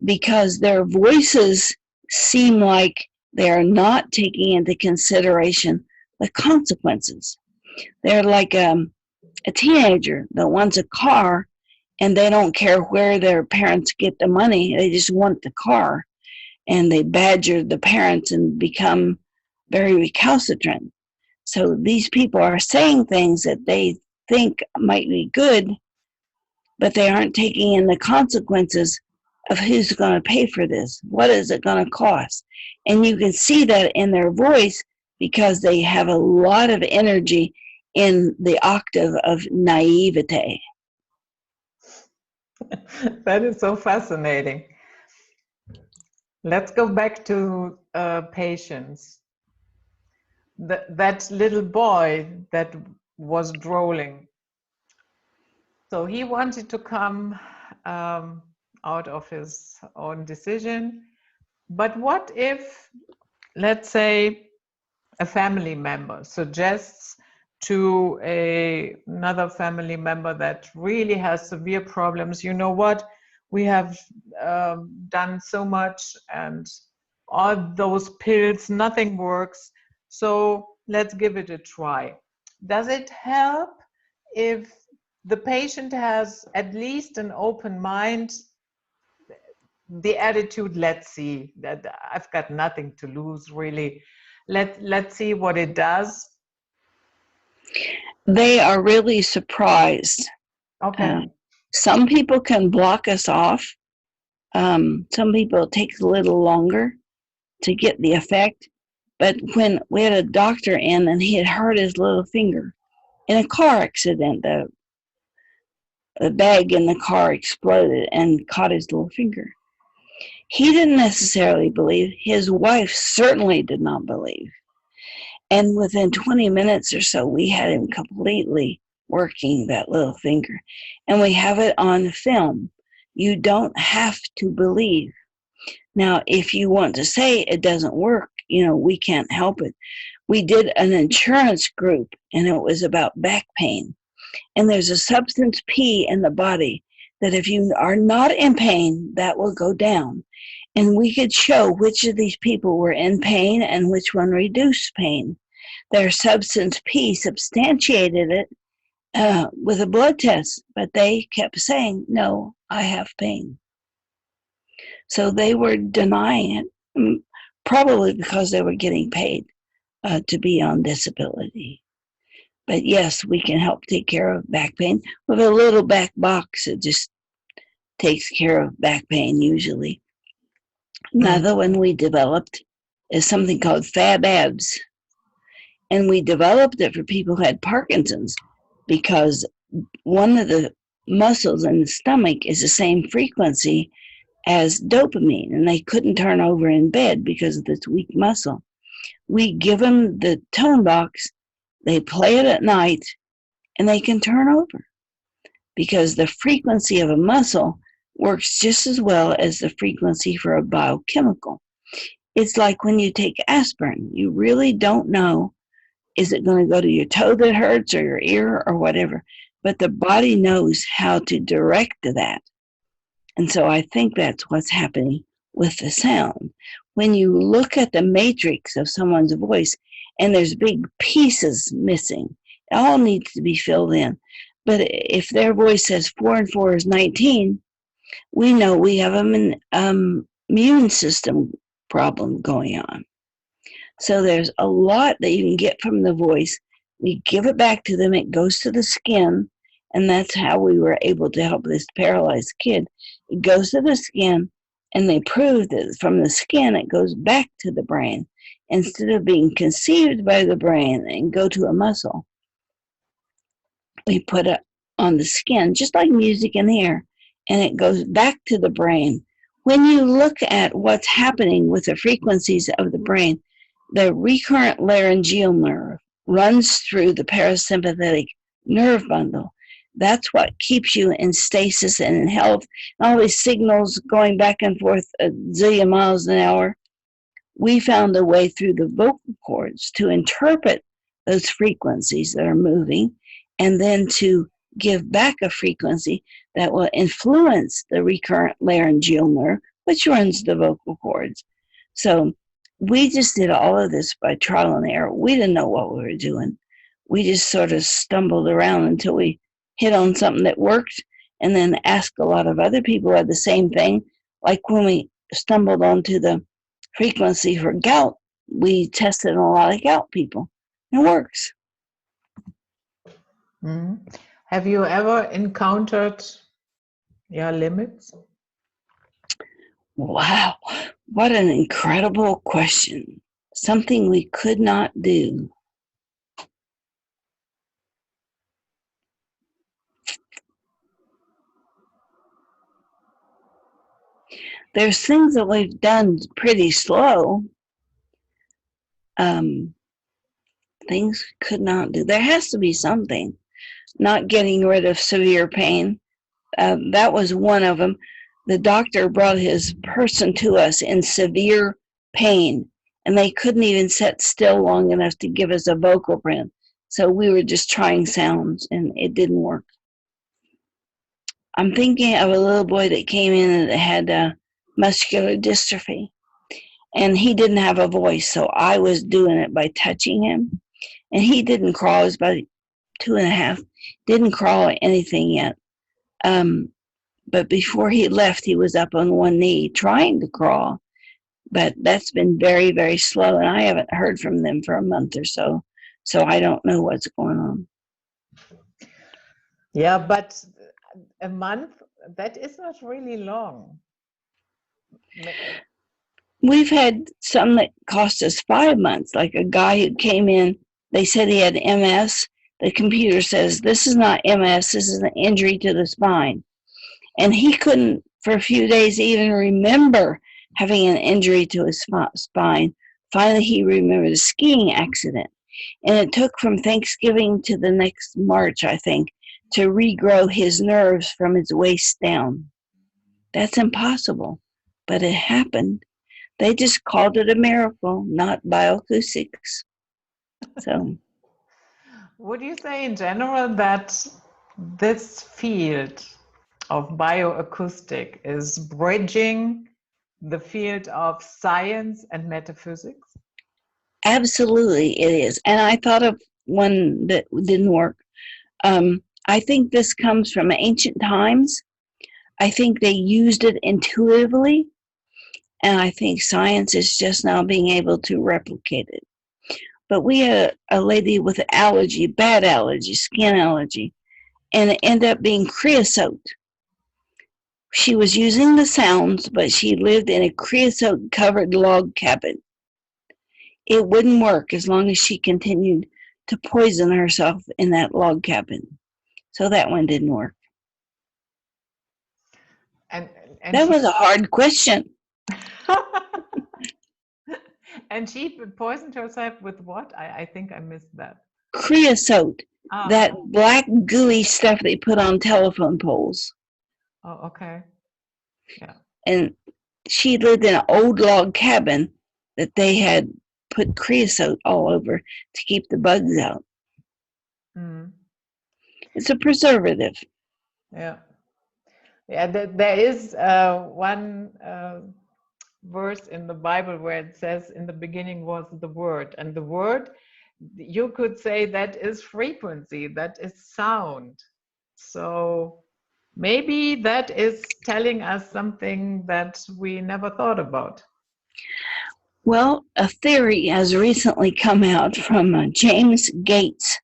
because their voices seem like they're not taking into consideration the consequences. They're like a teenager that wants a car, and they don't care where their parents get the money. They just want the car, and they badger the parents and become very recalcitrant. So these people are saying things that they think might be good, but they aren't taking in the consequences of who's going to pay for this. What is it going to cost? And you can see that in their voice because they have a lot of energy in the octave of naivete. That is so fascinating. Let's go back to patients. That little boy that was drooling. So he wanted to come out of his own decision. But what if, let's say, a family member suggests to another family member that really has severe problems, you know what, we have done so much and all those pills, nothing works, so let's give it a try. Does it help if the patient has at least an open mind, the attitude, let's see, that I've got nothing to lose, really, let's see what it does? They are really surprised. Okay. Some people can block us off. Some people it takes a little longer to get the effect. But when we had a doctor in and he had hurt his little finger in a car accident, the bag in the car exploded and caught his little finger. He didn't necessarily believe. His wife certainly did not believe. And within 20 minutes or so, we had him completely working that little finger. And we have it on film. You don't have to believe. Now, if you want to say it doesn't work, we can't help it. We did an insurance group, and it was about back pain. And there's a substance P in the body that if you are not in pain, that will go down. And we could show which of these people were in pain and which one reduced pain. Their substance P substantiated it with a blood test, but they kept saying, no, I have pain. So they were denying it, probably because they were getting paid to be on disability. But yes, we can help take care of back pain with a little back box. It just takes care of back pain usually. Another one we developed is something called FAB-ABS. And we developed it for people who had Parkinson's because one of the muscles in the stomach is the same frequency as dopamine, and they couldn't turn over in bed because of this weak muscle. We give them the tone box, they play it at night, and they can turn over because the frequency of a muscle works just as well as the frequency for a biochemical. It's like when you take aspirin, you really don't know, is it going to go to your toe that hurts or your ear or whatever, but the body knows how to direct that. And so I think that's what's happening with the sound. When you look at the matrix of someone's voice and there's big pieces missing, it all needs to be filled in. But if their voice says 4 and 4 is 19, we know we have an immune system problem going on. So there's a lot that you can get from the voice. We give it back to them, it goes to the skin, and that's how we were able to help this paralyzed kid. It goes to the skin, and they proved that from the skin it goes back to the brain. Instead of being conceived by the brain and go to a muscle, we put it on the skin, just like music in the air, and it goes back to the brain. When you look at what's happening with the frequencies of the brain, the recurrent laryngeal nerve runs through the parasympathetic nerve bundle. That's what keeps you in stasis and in health. And all these signals going back and forth a zillion miles an hour. We found a way through the vocal cords to interpret those frequencies that are moving and then to give back a frequency that will influence the recurrent laryngeal nerve, which runs the vocal cords. So we just did all of this by trial and error. We didn't know what we were doing. We just sort of stumbled around until we hit on something that worked and then asked a lot of other people who had the same thing. Like when we stumbled onto the frequency for gout, we tested on a lot of gout people. It works. Mm-hmm. Have you ever encountered your limits? Wow, what an incredible question. Something we could not do. There's things that we've done pretty slow. Things could not do. There has to be something. Not getting rid of severe pain. That was one of them. The doctor brought his person to us in severe pain, and they couldn't even sit still long enough to give us a vocal print. So we were just trying sounds, and it didn't work. I'm thinking of a little boy that came in that had muscular dystrophy, and he didn't have a voice, so I was doing it by touching him, and he didn't crawl. He was about 2.5, didn't crawl or anything yet. But before he left, he was up on one knee trying to crawl, but that's been very, very slow, and I haven't heard from them for a month or so, so I don't know what's going on. Yeah, but a month, that is not really long. We've had some that cost us 5 months, like a guy who came in, they said he had MS. The computer says, this is not MS, this is an injury to the spine. And he couldn't, for a few days, even remember having an injury to his spine. Finally, he remembered a skiing accident. And it took from Thanksgiving to the next March, I think, to regrow his nerves from his waist down. That's impossible, but it happened. They just called it a miracle, not bioacoustics. So, would you say in general that this field of bioacoustic is bridging the field of science and metaphysics? absolutely it is. And I thought of one that didn't work. I think this comes from ancient times. I think they used it intuitively. And I think science is just now being able to replicate it. But we had a lady with allergy, bad allergy, skin allergy, and it ended up being creosote. She was using the sounds, but she lived in a creosote-covered log cabin. it wouldn't work as long as she continued to poison herself in that log cabin. So that one didn't work. And That was a hard question. And she poisoned herself with what? I think I missed that. Creosote, that black gooey stuff they put on telephone poles. Oh, okay. Yeah. And she lived in an old log cabin that they had put creosote all over to keep the bugs out. Mm. It's a preservative. Yeah. Yeah, there is one verse in the Bible where it says, in the beginning was the Word. And the Word, you could say that is frequency, that is sound. So maybe that is telling us something that we never thought about. Well, a theory has recently come out from James Gates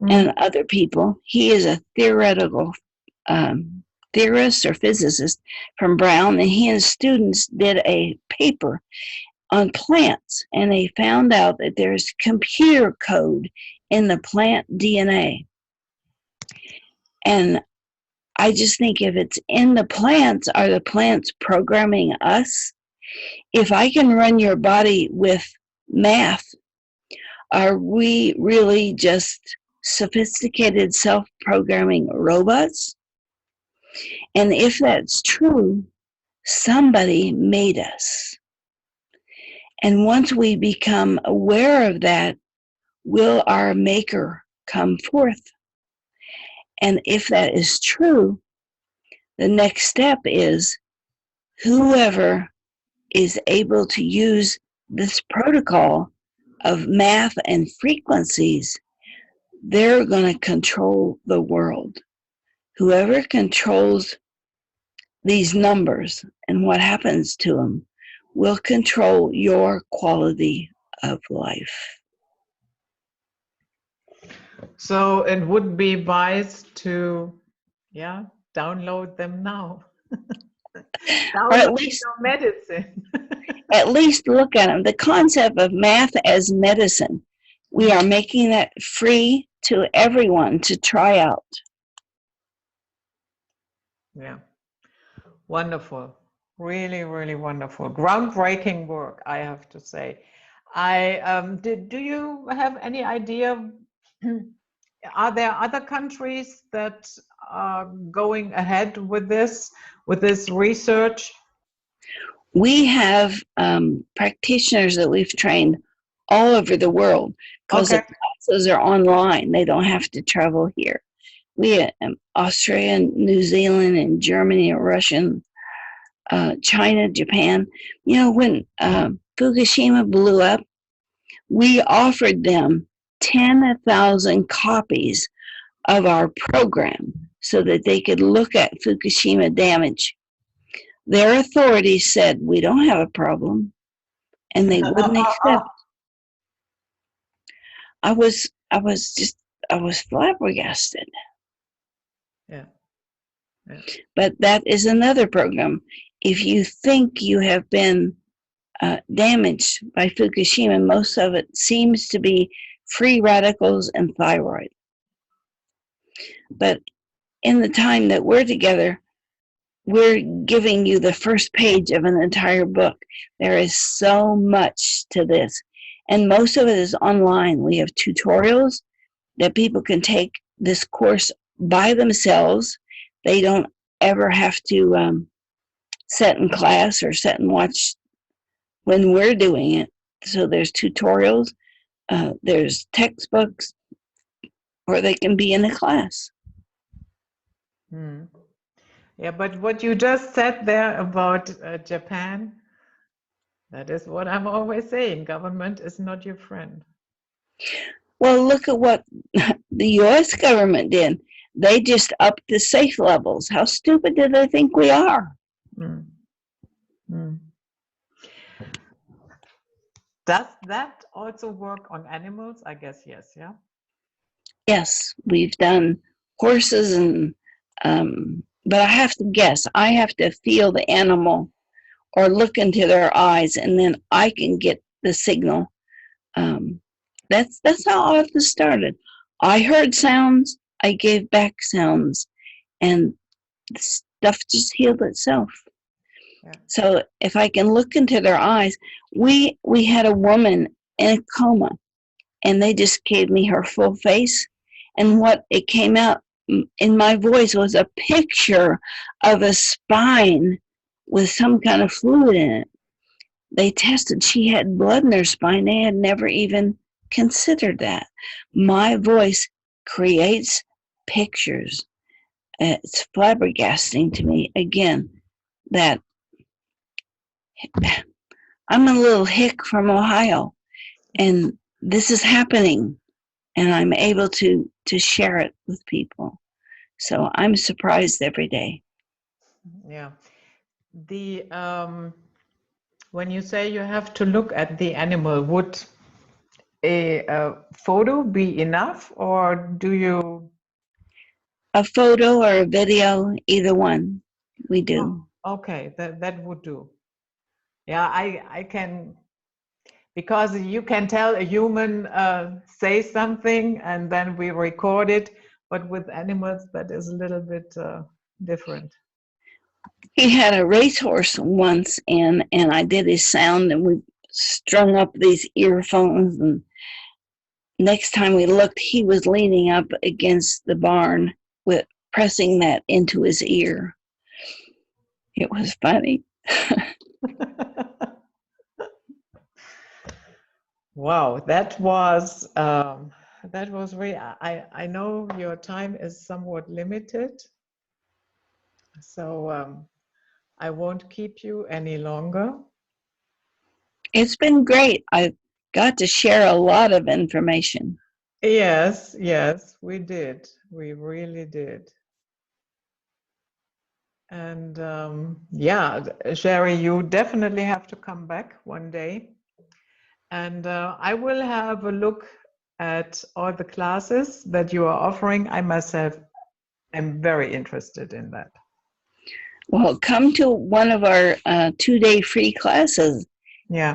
and other people. He is a theoretical theorist or physicist from Brown, and he and students did a paper on plants, and they found out that there's computer code in the plant DNA. And I just think if it's in the plants, are the plants programming us? If I can run your body with math, are we really just sophisticated self-programming robots? And if that's true, somebody made us. And once we become aware of that, will our maker come forth? And if that is true, the next step is whoever is able to use this protocol of math and frequencies, they're going to control the world. Whoever controls these numbers and what happens to them will control your quality of life. So it would be wise to, download them now. Or at least medicine. At least look at them. The concept of math as medicine, we are making that free to everyone to try out. Yeah. Wonderful. Really, really wonderful. Groundbreaking work, I have to say. Do you have any idea? Are there other countries that are going ahead with this research? We have practitioners that we've trained all over the world because the classes are online. They don't have to travel here. We Australia, New Zealand, and Germany, and Russia, China, Japan. You know, when Fukushima blew up, we offered them 10,000 copies of our program so that they could look at Fukushima damage. Their authorities said, we don't have a problem, and they wouldn't accept. I was flabbergasted. Yeah. But that is another program. If you think you have been damaged by Fukushima, most of it seems to be free radicals and thyroid. But in the time that we're together, we're giving you the first page of an entire book. There is so much to this. And most of it is online. We have tutorials that people can take this course by themselves. They don't ever have to sit in class or sit and watch when we're doing it. So there's tutorials, there's textbooks, or they can be in a class. Yeah, but what you just said there about Japan, that is what I'm always saying. Government is not your friend. Well, look at what the U.S. government did. They just upped the safe levels. How stupid do they think we are? Does that also work on animals? I guess yes, yeah? Yes, we've done horses, and but I have to guess. I have to feel the animal or look into their eyes, and then I can get the signal That's how all of this started. I heard sounds, I gave back sounds, and stuff just healed itself. Yeah. So if I can look into their eyes, we had a woman in a coma, and they just gave me her full face, and what it came out in my voice was a picture of a spine with some kind of fluid in it. They tested, she had blood in her spine. They had never even considered that. My voice creates pictures. It's flabbergasting to me, again, that I'm a little hick from Ohio, and this is happening, and I'm able to share it with people. So I'm surprised every day. Yeah. The when you say you have to look at the animal, would a photo be enough, or do you? A photo or a video, either one, we do. Oh, okay, that would do. Yeah, I can, because you can tell a human say something and then we record it, but with animals that is a little bit different. He had a racehorse once, and I did his sound, and we strung up these earphones, and next time we looked, he was leaning up against the barn with pressing that into his ear. It was funny. Wow, that was really, I know your time is somewhat limited, so I won't keep you any longer. It's been great. I got to share a lot of information. Yes, yes, we did. We really did. And yeah, Sharry, you definitely have to come back one day. And I will have a look at all the classes that you are offering. I myself am very interested in that. Well, come to one of our 2-day free classes. Yeah.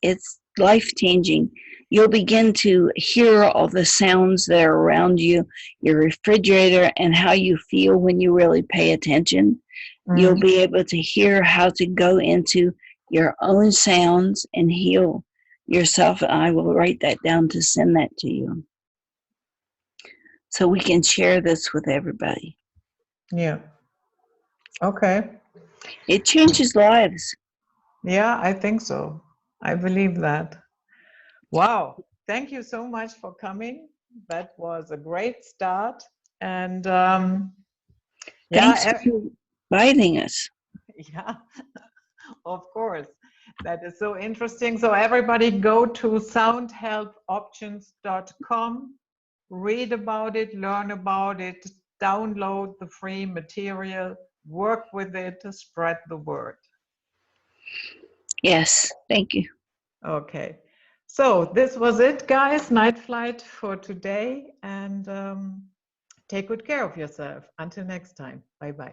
It's life-changing. You'll begin to hear all the sounds that are around you, your refrigerator, and how you feel when you really pay attention. You'll be able to hear how to go into your own sounds and heal yourself. I will write that down to send that to you, so we can share this with everybody. Yeah. Okay. It changes lives. Yeah, I think so. I believe that. Wow. Thank you so much for coming. That was a great start. And Thanks yeah, for inviting us. yeah, of course. That is so interesting. So everybody go to soundhelpoptions.com, read about it, learn about it, download the free material, work with it to spread the word. Yes, thank you. Okay. So this was it, guys. Night flight for today. And take good care of yourself. Until next time. Bye-bye.